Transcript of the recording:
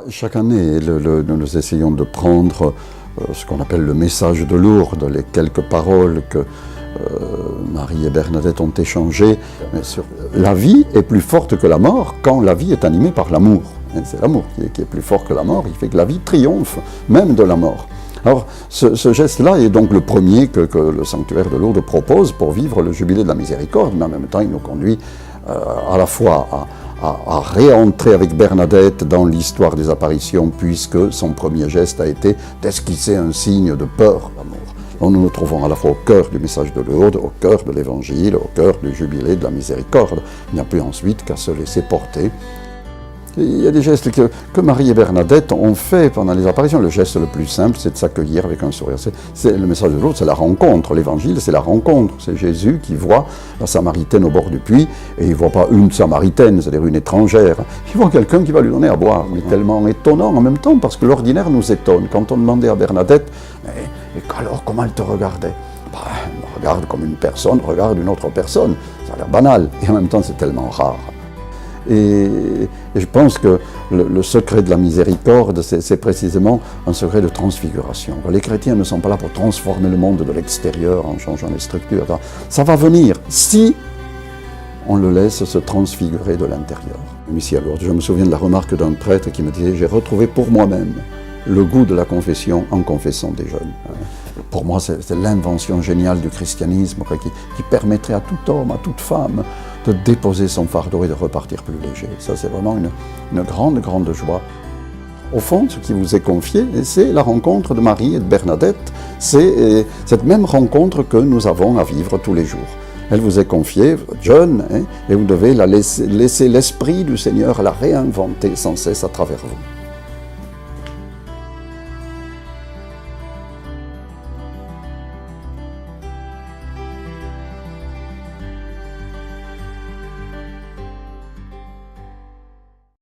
Chaque année, nous essayons de prendre ce qu'on appelle le message de Lourdes, les quelques paroles que Marie et Bernadette ont échangées. Sur la vie est plus forte que la mort quand la vie est animée par l'amour. C'est l'amour qui est plus fort que la mort, il fait que la vie triomphe même de la mort. Alors, ce geste-là est donc le premier que le sanctuaire de Lourdes propose pour vivre le jubilé de la miséricorde, mais en même temps, il nous conduit à la fois à réentrer avec Bernadette dans l'histoire des apparitions, puisque son premier geste a été d'esquisser un signe de peur d'amour. Donc nous nous trouvons à la fois au cœur du message de Lourdes, au cœur de l'Évangile, au cœur du jubilé de la miséricorde. Il n'y a plus ensuite qu'à se laisser porter. Il y a des gestes que Marie et Bernadette ont fait pendant les apparitions. Le geste le plus simple, c'est de s'accueillir avec un sourire. C'est le message de Lourdes, c'est la rencontre. L'Évangile, c'est la rencontre. C'est Jésus qui voit la Samaritaine au bord du puits, et il ne voit pas une Samaritaine, c'est-à-dire une étrangère. Il voit quelqu'un qui va lui donner à boire. Mais tellement étonnant en même temps, parce que l'ordinaire nous étonne. Quand on demandait à Bernadette, et alors comment elle te regardait? Elle me regarde comme une personne regarde une autre personne. Ça a l'air banal, et en même temps, c'est tellement rare. Et je pense que le secret de la miséricorde, c'est précisément un secret de transfiguration. Les chrétiens ne sont pas là pour transformer le monde de l'extérieur en changeant les structures. Ça va venir si on le laisse se transfigurer de l'intérieur. Ici à Lourdes, je me souviens de la remarque d'un prêtre qui me disait « J'ai retrouvé pour moi-même le goût de la confession en confessant des jeunes ». Pour moi, c'est l'invention géniale du christianisme qui permettrait à tout homme, à toute femme, de déposer son fardeau et de repartir plus léger. Ça, c'est vraiment une grande, grande joie. Au fond, ce qui vous est confié, c'est la rencontre de Marie et de Bernadette. C'est cette même rencontre que nous avons à vivre tous les jours. Elle vous est confiée, jeune, et vous devez laisser l'Esprit du Seigneur la réinventer sans cesse à travers vous.